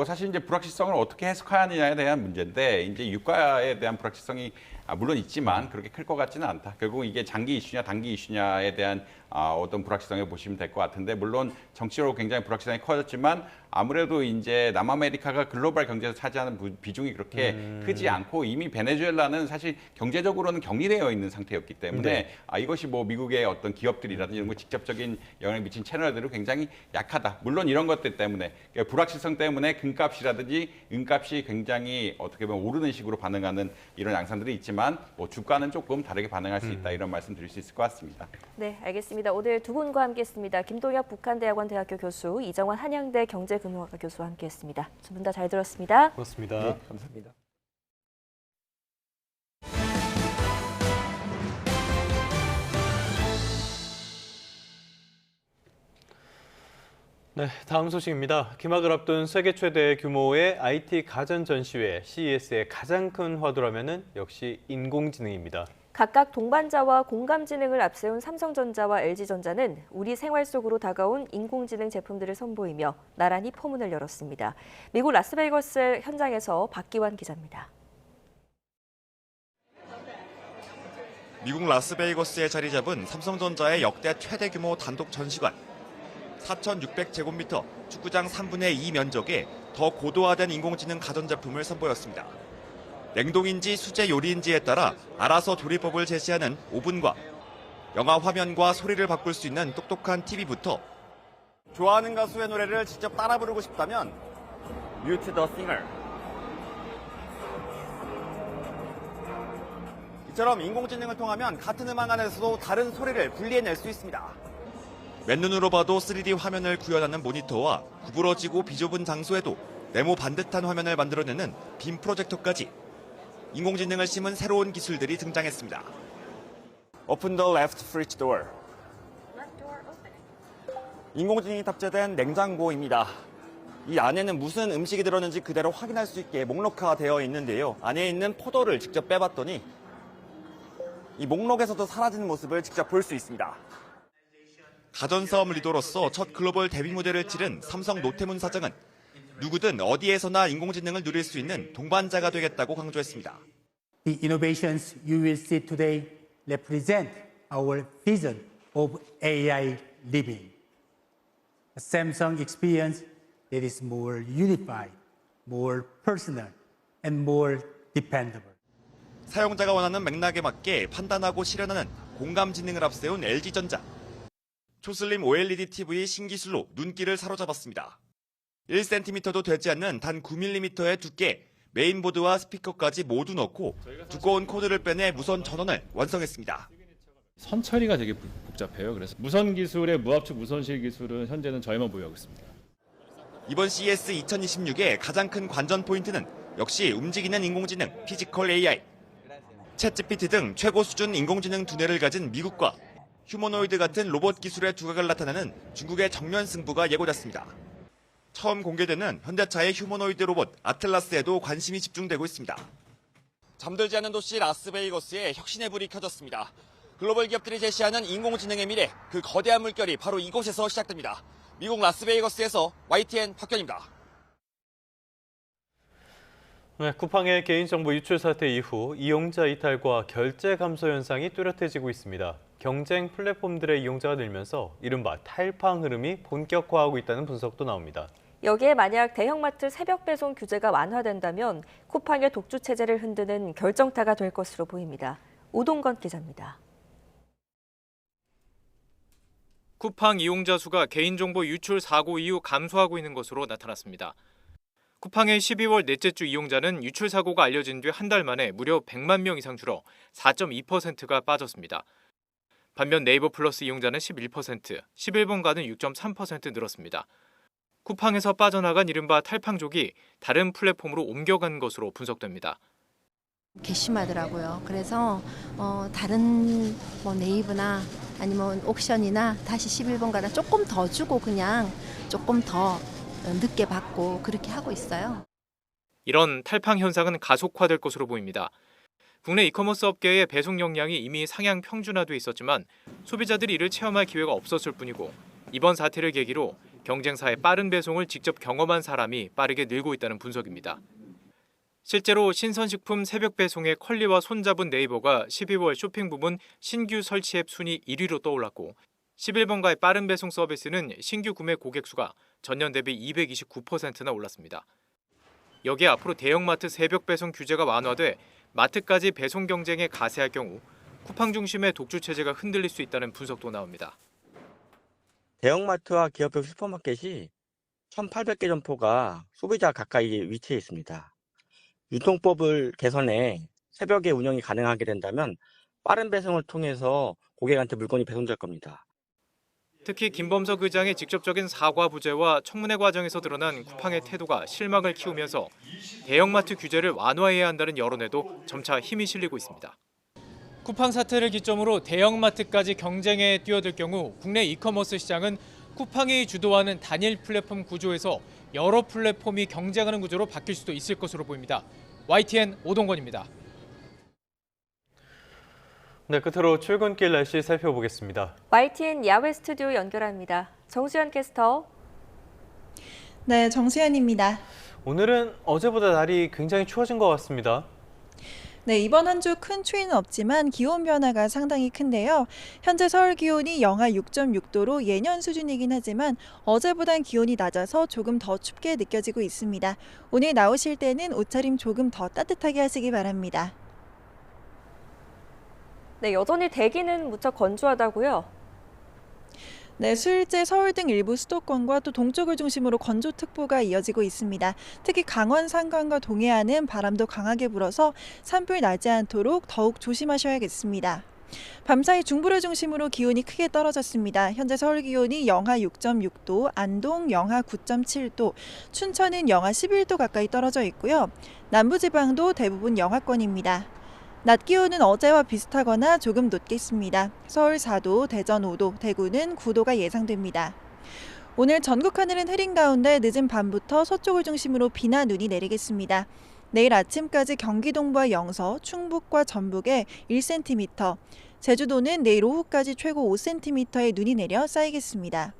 사실 이제 불확실성을 어떻게 해석하느냐에 대한 문제인데 이제 유가에 대한 불확실성이 물론 있지만 그렇게 클 것 같지는 않다. 결국 이게 장기 이슈냐 단기 이슈냐에 대한 어떤 불확실성을 보시면 될 것 같은데 물론 정치적으로 굉장히 불확실성이 커졌지만 아무래도 이제 남아메리카가 글로벌 경제에서 차지하는 비중이 그렇게 크지 않고 이미 베네수엘라는 사실 경제적으로는 격리되어 있는 상태였기 때문에 이것이 뭐 미국의 어떤 기업들이라든지 이런 거 직접적인 영향을 미친 채널들은 굉장히 약하다. 물론 이런 것들 때문에 그러니까 불확실성 때문에 금값이라든지 은값이 굉장히 어떻게 보면 오르는 식으로 반응하는 이런 양상들이 있지만 뭐 주가는 조금 다르게 반응할 수 있다. 이런 말씀 드릴 수 있을 것 같습니다. 네, 알겠습니다. 오늘 두 분과 함께했습니다. 김동혁 북한대학원 대학교 교수, 이정환 한양대 경제금융학과 교수와 함께했습니다. 두 분 다 잘 들었습니다. 고맙습니다. 네, 감사합니다. 네, 다음 소식입니다. 개막을 앞둔 세계 최대 규모의 IT 가전 전시회 CES의 가장 큰 화두라면은 역시 인공지능입니다. 각각 동반자와 공감지능을 앞세운 삼성전자와 LG전자는 우리 생활 속으로 다가온 인공지능 제품들을 선보이며 나란히 포문을 열었습니다. 미국 라스베이거스 현장에서 박기환 기자입니다. 미국 라스베이거스에 자리 잡은 삼성전자의 역대 최대 규모 단독 전시관. 4,600제곱미터 축구장 3분의 2 면적에 더 고도화된 인공지능 가전제품을 선보였습니다. 냉동인지 수제 요리인지에 따라 알아서 조리법을 제시하는 오븐과 영화 화면과 소리를 바꿀 수 있는 똑똑한 TV부터 좋아하는 가수의 노래를 직접 따라 부르고 싶다면 Mute the Singer. 이처럼 인공지능을 통하면 같은 음악 안에서도 다른 소리를 분리해낼 수 있습니다. 맨눈으로 봐도 3D 화면을 구현하는 모니터와 구부러지고 비좁은 장소에도 네모 반듯한 화면을 만들어내는 빔 프로젝터까지 인공지능을 심은 새로운 기술들이 등장했습니다. Open the left fridge door. 인공지능이 탑재된 냉장고입니다. 이 안에는 무슨 음식이 들었는지 그대로 확인할 수 있게 목록화되어 있는데요. 안에 있는 포도를 직접 빼봤더니 이 목록에서도 사라지는 모습을 직접 볼 수 있습니다. 가전사업 리더로서 첫 글로벌 데뷔 무대를 치른 삼성 노태문 사장은 누구든 어디에서나 인공지능을 누릴 수 있는 동반자가 되겠다고 강조했습니다. The innovations you will see today represent our vision of AI living. A Samsung experience that is more unified, more personal, and more dependable. 사용자가 원하는 맥락에 맞게 판단하고 실현하는 공감지능을 앞세운 LG전자. 초슬림 OLED TV 신기술로 눈길을 사로잡았습니다. 1cm도 되지 않는 단 9mm의 두께, 메인보드와 스피커까지 모두 넣고 두꺼운 코드를 빼내 무선 전원을 완성했습니다. 선 처리가 되게 복잡해요. 그래서 무선 기술의 무압축 무선실 기술은 현재는 저희만 보유하고 있습니다. 이번 CES 2026의 가장 큰 관전 포인트는 역시 움직이는 인공지능, 피지컬 AI. 챗GPT 등 최고 수준 인공지능 두뇌를 가진 미국과 휴머노이드 같은 로봇 기술의 두각을 나타내는 중국의 정면 승부가 예고됐습니다. 처음 공개되는 현대차의 휴머노이드 로봇 아틀라스에도 관심이 집중되고 있습니다. 잠들지 않는 도시 라스베이거스에 혁신의 불이 켜졌습니다. 글로벌 기업들이 제시하는 인공지능의 미래, 그 거대한 물결이 바로 이곳에서 시작됩니다. 미국 라스베이거스에서 YTN 박현입니다. 네, 쿠팡의 개인정보 유출 사태 이후 이용자 이탈과 결제 감소 현상이 뚜렷해지고 있습니다. 경쟁 플랫폼들의 이용자가 늘면서 이른바 탈팡 흐름이 본격화하고 있다는 분석도 나옵니다. 여기에 만약 대형마트 새벽 배송 규제가 완화된다면 쿠팡의 독주 체제를 흔드는 결정타가 될 것으로 보입니다. 오동건 기자입니다. 쿠팡 이용자 수가 개인정보 유출 사고 이후 감소하고 있는 것으로 나타났습니다. 쿠팡의 12월 넷째 주 이용자는 유출 사고가 알려진 뒤 한 달 만에 무려 100만 명 이상 줄어 4.2%가 빠졌습니다. 반면 네이버 플러스 이용자는 11%, 11번가는 6.3% 늘었습니다. 쿠팡에서 빠져나간 이른바 탈팡족이 다른 플랫폼으로 옮겨간 것으로 분석됩니다. 괘씸하더라고요. 그래서 다른 네이버나 아니면 옥션이나 다시 11번가나 조금 더 주고 그냥 조금 더 늦게 받고 그렇게 하고 있어요. 이런 탈팡 현상은 가속화될 것으로 보입니다. 국내 이커머스 업계의 배송 역량이 이미 상향 평준화돼 있었지만 소비자들이 이를 체험할 기회가 없었을 뿐이고 이번 사태를 계기로 경쟁사의 빠른 배송을 직접 경험한 사람이 빠르게 늘고 있다는 분석입니다. 실제로 신선식품 새벽 배송의 컬리와 손잡은 네이버가 12월 쇼핑 부문 신규 설치 앱 순위 1위로 떠올랐고 11번가의 빠른 배송 서비스는 신규 구매 고객 수가 전년 대비 229%나 올랐습니다. 여기에 앞으로 대형마트 새벽 배송 규제가 완화돼 마트까지 배송 경쟁에 가세할 경우 쿠팡 중심의 독주 체제가 흔들릴 수 있다는 분석도 나옵니다. 대형마트와 기업형 슈퍼마켓이 1,800개 점포가 소비자 가까이 위치해 있습니다. 유통법을 개선해 새벽에 운영이 가능하게 된다면 빠른 배송을 통해서 고객한테 물건이 배송될 겁니다. 특히 김범석 의장의 직접적인 사과 부재와 청문회 과정에서 드러난 쿠팡의 태도가 실망을 키우면서 대형마트 규제를 완화해야 한다는 여론에도 점차 힘이 실리고 있습니다. 쿠팡 사태를 기점으로 대형마트까지 경쟁에 뛰어들 경우 국내 이커머스 시장은 쿠팡이 주도하는 단일 플랫폼 구조에서 여러 플랫폼이 경쟁하는 구조로 바뀔 수도 있을 것으로 보입니다. YTN 오동건입니다. 네, 끝으로 출근길 날씨 살펴보겠습니다. YTN 야외 스튜디오 연결합니다. 정수현 캐스터. 네, 정수현입니다. 오늘은 어제보다 날이 굉장히 추워진 것 같습니다. 네, 이번 한 주 큰 추위는 없지만 기온 변화가 상당히 큰데요. 현재 서울 기온이 영하 6.6도로 예년 수준이긴 하지만 어제보단 기온이 낮아서 조금 더 춥게 느껴지고 있습니다. 오늘 나오실 때는 옷차림 조금 더 따뜻하게 하시기 바랍니다. 네, 여전히 대기는 무척 건조하다고요? 네, 수일째 서울 등 일부 수도권과 또 동쪽을 중심으로 건조특보가 이어지고 있습니다. 특히 강원 산간과 동해안은 바람도 강하게 불어서 산불 나지 않도록 더욱 조심하셔야겠습니다. 밤사이 중부를 중심으로 기온이 크게 떨어졌습니다. 현재 서울 기온이 영하 6.6도, 안동 영하 9.7도, 춘천은 영하 11도 가까이 떨어져 있고요. 남부지방도 대부분 영하권입니다. 낮 기온은 어제와 비슷하거나 조금 높겠습니다. 서울 4도, 대전 5도, 대구는 9도가 예상됩니다. 오늘 전국 하늘은 흐린 가운데 늦은 밤부터 서쪽을 중심으로 비나 눈이 내리겠습니다. 내일 아침까지 경기 동부와 영서, 충북과 전북에 1cm, 제주도는 내일 오후까지 최고 5cm의 눈이 내려 쌓이겠습니다.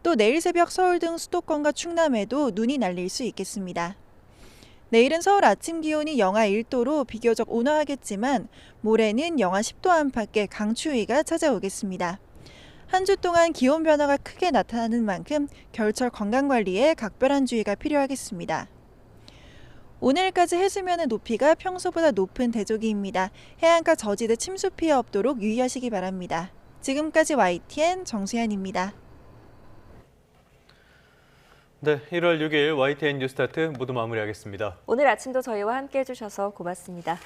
또 내일 새벽 서울 등 수도권과 충남에도 눈이 날릴 수 있겠습니다. 내일은 서울 아침 기온이 영하 1도로 비교적 온화하겠지만 모레는 영하 10도 안팎의 강추위가 찾아오겠습니다. 한 주 동안 기온 변화가 크게 나타나는 만큼 겨울철 건강관리에 각별한 주의가 필요하겠습니다. 오늘까지 해수면의 높이가 평소보다 높은 대조기입니다. 해안가 저지대 침수 피해 없도록 유의하시기 바랍니다. 지금까지 YTN 정수현입니다. 네, 1월 6일 YTN 뉴스타트 모두 마무리하겠습니다. 오늘 아침도 저희와 함께 해주셔서 고맙습니다.